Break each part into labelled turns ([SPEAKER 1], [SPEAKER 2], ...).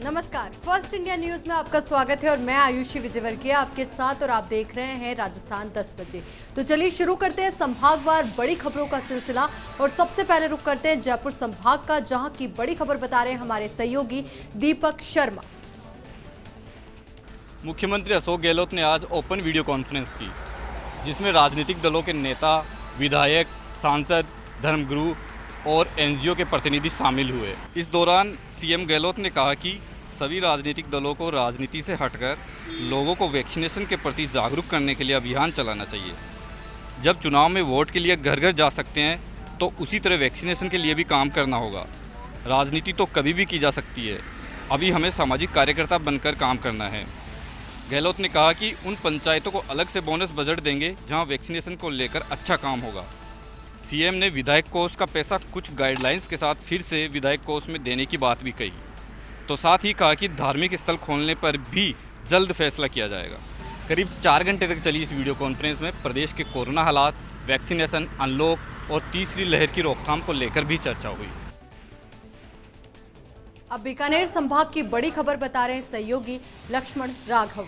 [SPEAKER 1] नमस्कार, first India news में आपका स्वागत है और मैं आयुषी विजयवर्गीय आपके साथ और आप देख रहे हैं राजस्थान 10 बजे। तो चलिए शुरू करते हैं संभागवार बड़ी खबरों का सिलसिला और सबसे पहले रुक करते हैं जयपुर संभाग का, जहां की बड़ी खबर बता रहे हैं हमारे सहयोगी दीपक शर्मा।
[SPEAKER 2] मुख्यमंत्री अशोक गहलोत ने आज ओपन वीडियो कॉन्फ्रेंस की, जिसमें राजनीतिक दलों के नेता, विधायक, सांसद, धर्मगुरु और एनजीओ के प्रतिनिधि शामिल हुए। इस दौरान सीएम गहलोत ने कहा कि सभी राजनीतिक दलों को राजनीति से हटकर लोगों को वैक्सीनेशन के प्रति जागरूक करने के लिए अभियान चलाना चाहिए। जब चुनाव में वोट के लिए घर घर जा सकते हैं तो उसी तरह वैक्सीनेशन के लिए भी काम करना होगा। राजनीति तो कभी भी की जा सकती है, अभी हमें सामाजिक कार्यकर्ता बनकर काम करना है। गहलोत ने कहा कि उन पंचायतों को अलग से बोनस बजट देंगे जहां वैक्सीनेशन को लेकर अच्छा काम होगा। सीएम ने विधायक कोष का पैसा कुछ गाइडलाइंस के साथ फिर से विधायक कोष में देने की बात भी कही। तो साथ ही कहा कि धार्मिक स्थल खोलने पर भी जल्द फैसला किया जाएगा। करीब 4 घंटे तक चली इस वीडियो कॉन्फ्रेंस में प्रदेश के कोरोना हालात, वैक्सीनेशन, अनलॉक और तीसरी लहर की रोकथाम को लेकर भी चर्चा हुई।
[SPEAKER 1] अब बीकानेर संभाग की बड़ी खबर बता रहे हैं सहयोगी लक्ष्मण राघव।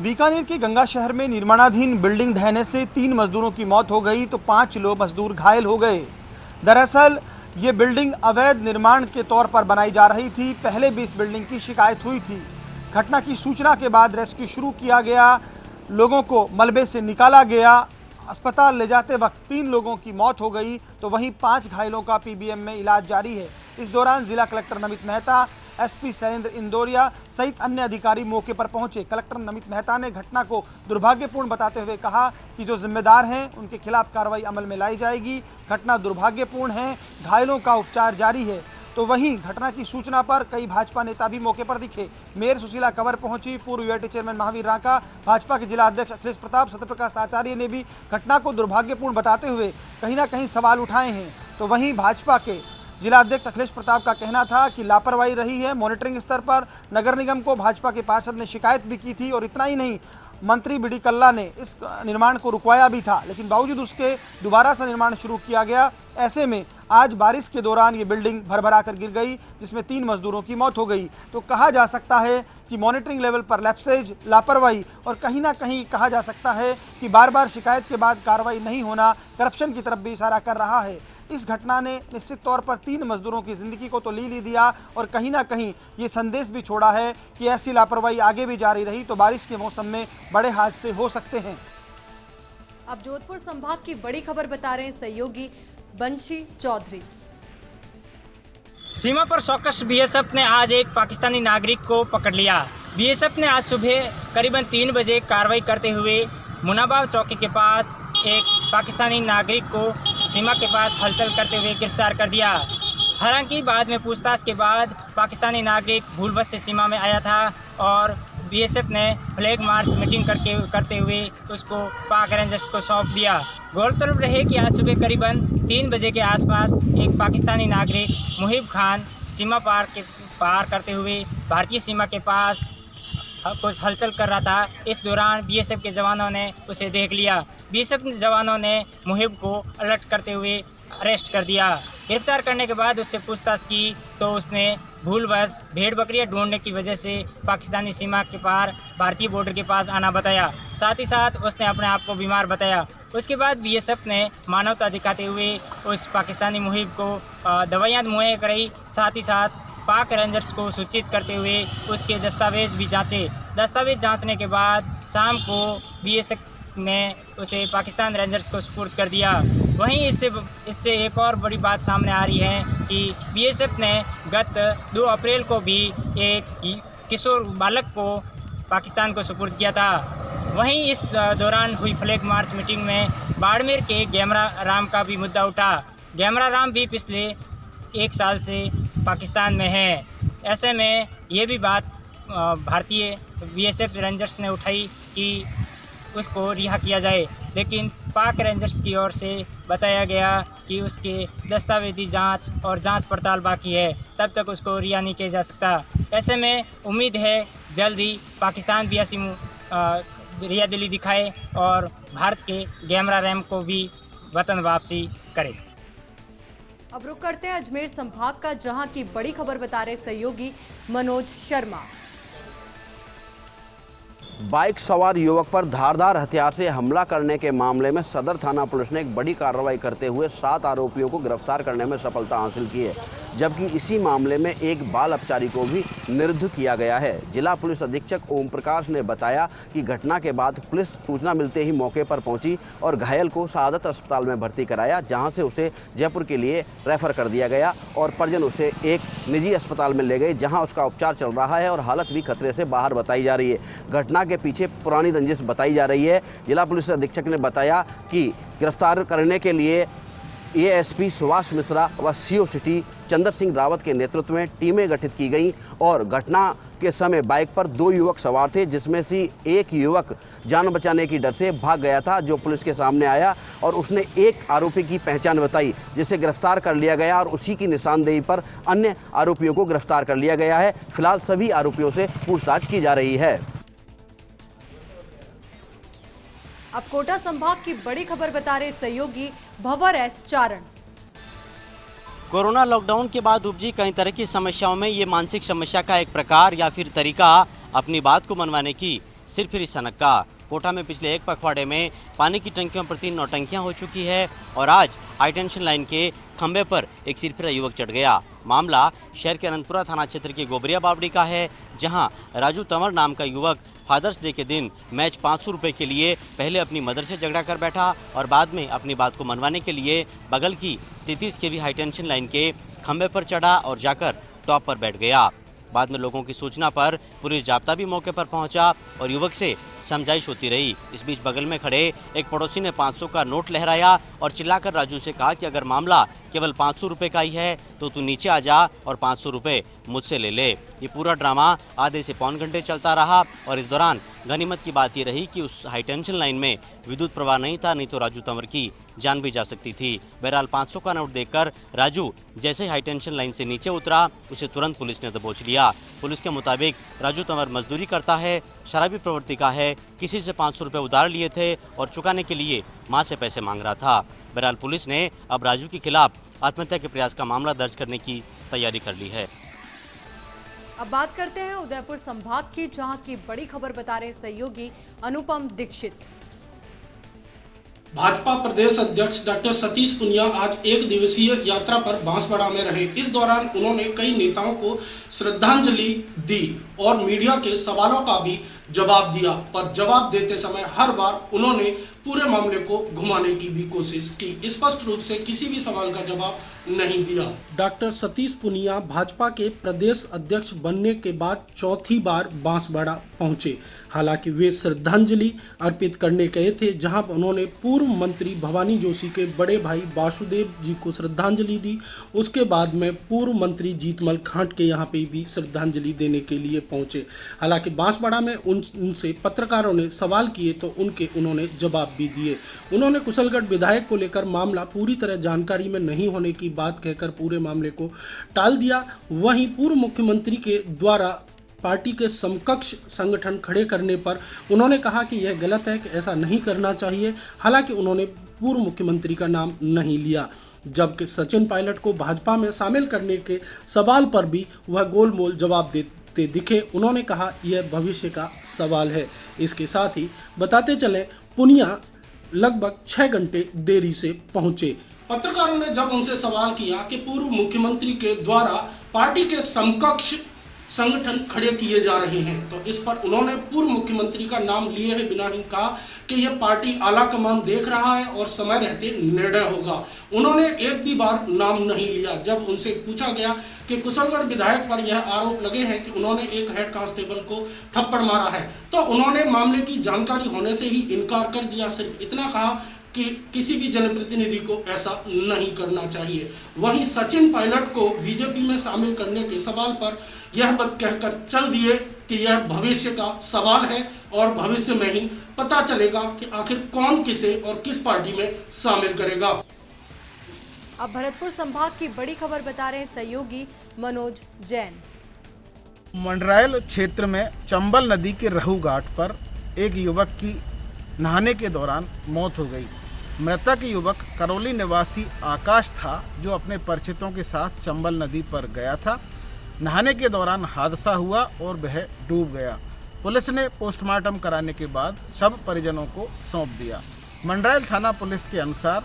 [SPEAKER 3] बीकानेर के गंगा शहर में निर्माणाधीन बिल्डिंग ढहने से 3 मजदूरों की मौत हो गई तो 5 लोग मजदूर घायल हो गए। दरअसल ये बिल्डिंग अवैध निर्माण के तौर पर बनाई जा रही थी। पहले भी इस बिल्डिंग की शिकायत हुई थी। घटना की सूचना के बाद रेस्क्यू शुरू किया गया, लोगों को मलबे से निकाला गया। अस्पताल ले जाते वक्त 3 लोगों की मौत हो गई तो वहीं 5 घायलों का पीबीएम में इलाज जारी है। इस दौरान जिला कलेक्टर नमित मेहता, एसपी शैलेंद्र इंदौरिया सहित अन्य अधिकारी मौके पर पहुंचे। कलेक्टर नमित मेहता ने घटना को दुर्भाग्यपूर्ण बताते हुए कहा कि जो जिम्मेदार हैं उनके खिलाफ कार्रवाई अमल में लाई जाएगी। घटना दुर्भाग्यपूर्ण है, घायलों का उपचार जारी है। तो वहीं घटना की सूचना पर कई भाजपा नेता भी मौके पर दिखे। मेयर सुशीला कंवर पहुंची, पूर्व यूआईटी चेयरमैन महावीर रांका, भाजपा के जिला अध्यक्ष अखिलेश प्रताप, सत्यप्रकाश आचार्य ने भी घटना को दुर्भाग्यपूर्ण बताते हुए कहीं ना कहीं सवाल उठाए हैं। तो वहीं भाजपा के जिला अध्यक्ष अखिलेश प्रताप का कहना था कि लापरवाही रही है मॉनिटरिंग स्तर पर। नगर निगम को भाजपा के पार्षद ने शिकायत भी की थी और इतना ही नहीं, मंत्री बीडी कल्ला ने इस निर्माण को रुकवाया भी था, लेकिन बावजूद उसके दोबारा से निर्माण शुरू किया गया। ऐसे में आज बारिश के दौरान ये बिल्डिंग भरभरा कर गिर गई, जिसमें 3 मजदूरों की मौत हो गई। तो कहा जा सकता है कि मॉनिटरिंग लेवल पर लैप्सेज, लापरवाही और कहीं ना कहीं कहा जा सकता है कि बार बार शिकायत के बाद कार्रवाई नहीं होना करप्शन की तरफ भी इशारा कर रहा है। इस घटना ने निश्चित तौर पर 3 मजदूरों की ज़िंदगी को तो ली दिया और कहीं ना कहीं ये संदेश भी छोड़ा है कि ऐसी लापरवाही आगे भी जारी रही तो बारिश के मौसम में बड़े हादसे हो सकते हैं।
[SPEAKER 1] अब जोधपुर संभाग की बड़ी खबर बता रहे हैं सहयोगी बंशी चौधरी।
[SPEAKER 4] सीमा पर चौकस बीएसएफ ने आज एक पाकिस्तानी नागरिक को पकड़ लिया। बीएसएफ ने आज सुबह करीबन 3 बजे कार्रवाई करते हुए मुनाबाव चौकी के पास एक पाकिस्तानी नागरिक को सीमा के पास हलचल करते हुए गिरफ्तार कर दिया। हालांकि बाद में पूछताछ के बाद पाकिस्तानी नागरिक भूलवश से सीमा में आया था और बीएसएफ ने फ्लैग मार्च मीटिंग करते हुए उसको पाक रेंजर्स को सौंप दिया। गौरतलब रहे कि आज सुबह करीबन 3 बजे के आसपास एक पाकिस्तानी नागरिक मुहिब खान सीमा पार करते हुए भारतीय सीमा के पास कुछ हलचल कर रहा था। इस दौरान बीएसएफ के जवानों ने उसे देख लिया। बीएसएफ के जवानों ने मुहिब को अलर्ट करते हुए अरेस्ट कर दिया। गिरफ्तार करने के बाद उससे पूछताछ की तो उसने भूलवश भेड़ बकरियां ढूंढने की वजह से पाकिस्तानी सीमा के पार भारतीय बॉर्डर के पास आना बताया। साथ ही साथ उसने अपने आप को बीमार बताया। उसके बाद बीएसएफ ने मानवता दिखाते हुए उस पाकिस्तानी मुहिब को दवाइयाँ मुहैया कराई। साथ ही साथ पाक रेंजर्स को सूचित करते हुए उसके दस्तावेज भी जांचे। दस्तावेज जांचने के बाद शाम को बीएसएफ ने उसे पाकिस्तान रेंजर्स को सुपुर्द कर दिया। वहीं इससे एक और बड़ी बात सामने आ रही है कि बीएसएफ ने गत 2 अप्रैल को भी एक किशोर बालक को पाकिस्तान को सुपुर्द किया था। वहीं इस दौरान हुई फ्लैग मार्च मीटिंग में बाड़मेर के गैमरा राम का भी मुद्दा उठा। गैमरा राम भी पिछले 1 साल से पाकिस्तान में है। ऐसे में ये भी बात भारतीय बीएसएफ रेंजर्स ने उठाई कि उसको रिहा किया जाए, लेकिन पाक रेंजर्स की ओर से बताया गया कि उसके दस्तावेजी जांच और जांच पड़ताल बाकी है, तब तक उसको रिहा नहीं किया जा सकता। ऐसे में उम्मीद है जल्द ही पाकिस्तान भी ऐसी रिहा दिली दिखाए और भारत के गैमरा रैम को भी वतन वापसी करे।
[SPEAKER 1] अब रुक करते हैं अजमेर संभाग का, जहां की बड़ी खबर बता रहे सहयोगी मनोज शर्मा।
[SPEAKER 5] बाइक सवार युवक पर धारदार हथियार से हमला करने के मामले में सदर थाना पुलिस ने एक बड़ी कार्रवाई करते हुए 7 आरोपियों को गिरफ्तार करने में सफलता हासिल की है, जबकि इसी मामले में एक बाल अपचारी को भी निरुद्ध किया गया है। जिला पुलिस अधीक्षक ओम प्रकाश ने बताया कि घटना के बाद पुलिस सूचना मिलते ही मौके पर पहुंची और घायल को शहादत अस्पताल में भर्ती कराया, जहां से उसे जयपुर के लिए रेफर कर दिया गया और परिजन उसे एक निजी अस्पताल में ले गए, जहां उसका उपचार चल रहा है और हालत भी खतरे से बाहर बताई जा रही है। घटना के पीछे पुरानी रंजिश बताई जा रही है। जिला पुलिस अधीक्षक ने बताया कि गिरफ्तार करने के लिए एएसपी सुभाष मिश्रा व सीओ सिटी चंद्र सिंह रावत के नेतृत्व में टीमें गठित की गई और घटना के समय बाइक पर 2 युवक सवार थे, जिसमें से एक युवक जान बचाने की डर से भाग गया था, जो पुलिस के सामने आया और उसने एक आरोपी की पहचान बताई, जिसे गिरफ्तार कर लिया गया और उसी की निशानदेही पर अन्य आरोपियों को गिरफ्तार कर लिया गया है। फिलहाल सभी आरोपियों से पूछताछ की जा रही है।
[SPEAKER 1] अब कोटा संभाग की बड़ी खबर बता रहे सहयोगी भंवर एस चारण।
[SPEAKER 6] कोरोना लॉकडाउन के बाद उपजी कई तरह की समस्याओं में ये मानसिक समस्या का एक प्रकार या फिर तरीका अपनी बात को मनवाने की सिरफिरी सनक्का। कोटा में पिछले एक पखवाड़े में पानी की टंकियों प्रति नौटंकियां हो चुकी है और आज हाई टेंशन लाइन के खंभे पर एक सिरफिरा युवक चढ़ गया। मामला शहर के अनंतपुरा थाना क्षेत्र के गोबरिया बावड़ी का है, जहां राजू तंवर नाम का युवक फादर्स डे के दिन मैच 500 रुपये के लिए पहले अपनी मदर से झगड़ा कर बैठा और बाद में अपनी बात को मनवाने के लिए बगल की 33 केवी हाई टेंशन लाइन के खंभे पर चढ़ा और जाकर टॉप पर बैठ गया। बाद में लोगों की सूचना पर पुलिस जाब्ता भी मौके पर पहुंचा और युवक से समझाइश होती रही। इस बीच बगल में खड़े एक पड़ोसी ने 500 का नोट लहराया और चिल्लाकर राजू से कहा कि अगर मामला केवल 500 रुपये का ही है तो तू नीचे आ जा और 500 रुपये मुझसे ले ले। ये पूरा ड्रामा आधे से पौन घंटे चलता रहा और इस दौरान गनीमत की बात ये रही कि उस हाई टेंशन लाइन में विद्युत प्रवाह नहीं था, नहीं तो राजू तंवर की जान भी जा सकती थी। बहरहाल 500 का नोट देखकर राजू जैसे हाई टेंशन लाइन से नीचे उतरा, उसे तुरंत पुलिस ने दबोच लिया। पुलिस के मुताबिक राजू तंवर मजदूरी करता है, शराबी प्रवृत्ति का है, किसी से 500 रुपये उधार लिए थे और चुकाने के लिए मां से पैसे मांग रहा था। बहरहाल पुलिस ने अब राजू के खिलाफ आत्महत्या के प्रयास का मामला दर्ज करने की तैयारी कर ली है।
[SPEAKER 1] अब बात करते हैं उदयपुर संभाग की, जहां की बड़ी खबर बता रहे सहयोगी अनुपम दीक्षित।
[SPEAKER 7] भाजपा प्रदेश अध्यक्ष डॉक्टर सतीश पुनिया आज 1 दिवसीय यात्रा पर बांसवाड़ा में रहे। इस दौरान उन्होंने कई नेताओं को श्रद्धांजलि दी और मीडिया के सवालों का भी जवाब दिया, पर जवाब देते समय हर बार उन्होंने पूरे मामले को घुमाने की भी कोशिश की। स्पष्ट रूप से किसी भी सवाल का जवाब नहीं दिया। डॉक्टर सतीश पुनिया भाजपा के प्रदेश अध्यक्ष बनने के बाद चौथी बार बांसवाड़ा पहुंचे। हालांकि वे श्रद्धांजलि अर्पित करने गए थे, जहां उन्होंने पूर्व मंत्री भवानी जोशी के बड़े भाई वासुदेव जी को श्रद्धांजलि दी। उसके बाद में पूर्व मंत्री जीतमल खांट के यहाँ पे भी श्रद्धांजलि देने के लिए पहुंचे। हालांकि बांसवाड़ा में उनसे पत्रकारों ने सवाल किए तो उन्होंने जवाब भी दिए। उन्होंने कुशलगढ़ विधायक को लेकर मामला पूरी तरह जानकारी में नहीं होने की बात कहकर पूरे मामले को टाल दिया। वहीं पूर्व मुख्यमंत्री के द्वारा पार्टी के समकक्ष संगठन खड़े करने पर उन्होंने कहा कि यह गलत है, कि ऐसा नहीं करना चाहिए। हालांकि उन्होंने पूर्व मुख्यमंत्री का नाम नहीं लिया, जबकि सचिन पायलट को भाजपा में शामिल करने के सवाल पर भी वह गोलमोल जवाब देते दिखे। उन्होंने कहा यह भविष्य का सवाल है। इसके साथ ही बताते चले पुनिया लगभग 6 घंटे देरी से पहुंचे। पत्रकारों ने जब उनसे सवाल किया कि पूर्व मुख्यमंत्री के द्वारा पार्टी के समकक्ष संगठन खड़े किए जा रहे हैं, तो इस पर उन्होंने पूर्व मुख्यमंत्री का नाम लिए है बिना ही कहा कि यह पार्टी आला कमान देख रहा है और समय रहते निर्णय होगा। उन्होंने एक भी बार नाम नहीं लिया। जब उनसे पूछा गया कि कुशलगढ़ विधायक पर यह आरोप लगे हैं कि उन्होंने एक हेड कांस्टेबल को थप्पड़ मारा है, तो उन्होंने मामले की जानकारी होने से ही इनकार कर दिया। सिर्फ इतना कहा कि किसी भी जनप्रतिनिधि को ऐसा नहीं करना चाहिए। वहीं सचिन पायलट को बीजेपी में शामिल करने के सवाल पर यह बात कहकर चल दिए कि यह भविष्य का सवाल है और भविष्य में ही पता चलेगा कि आखिर कौन किसे और किस पार्टी में शामिल करेगा।
[SPEAKER 1] अब भरतपुर संभाग की बड़ी खबर बता रहे सहयोगी मनोज जैन।
[SPEAKER 8] मंडरायल क्षेत्र में चंबल नदी के रहू घाट पर एक युवक की नहाने के दौरान मौत हो गई। मृतक युवक करौली निवासी आकाश था, जो अपने परिचितों के साथ चंबल नदी पर गया था। नहाने के दौरान हादसा हुआ और वह डूब गया। पुलिस ने पोस्टमार्टम कराने के बाद शव परिजनों को सौंप दिया। मंडरायल थाना पुलिस के अनुसार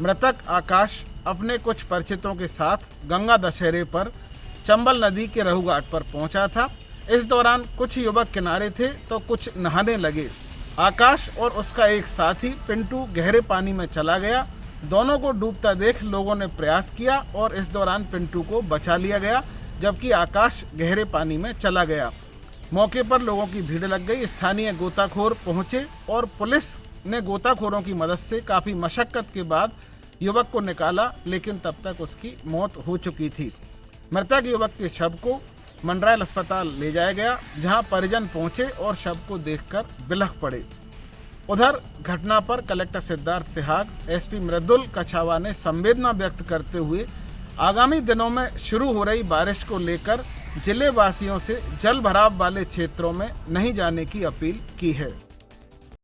[SPEAKER 8] मृतक आकाश अपने कुछ परिचितों के साथ गंगा दशहरे पर चंबल नदी के रहू घाट पर पहुंचा था। इस दौरान कुछ युवक किनारे थे तो कुछ नहाने लगे। आकाश और उसका एक साथी पिंटू गहरे पानी में चला गया। दोनों को डूबता देख लोगों ने प्रयास किया और इस दौरान पिंटू को बचा लिया गया, जबकि आकाश गहरे पानी में चला गया। मौके पर लोगों की भीड़ लग गई। स्थानीय गोताखोर पहुंचे और पुलिस ने गोताखोरों की मदद से काफ़ी मशक्कत के बाद युवक को निकाला, लेकिन तब तक उसकी मौत हो चुकी थी। मृतक युवक के शव को मंडरायल अस्पताल ले जाया गया, जहां परिजन पहुंचे और शव को देखकर बिलख पड़े। उधर घटना पर कलेक्टर सिद्धार्थ सिहाग, एसपी मृदुल कछावा ने संवेदना व्यक्त करते हुए आगामी दिनों में शुरू हो रही बारिश को लेकर जिले वासियों से जल भराव वाले क्षेत्रों में नहीं जाने की अपील की है।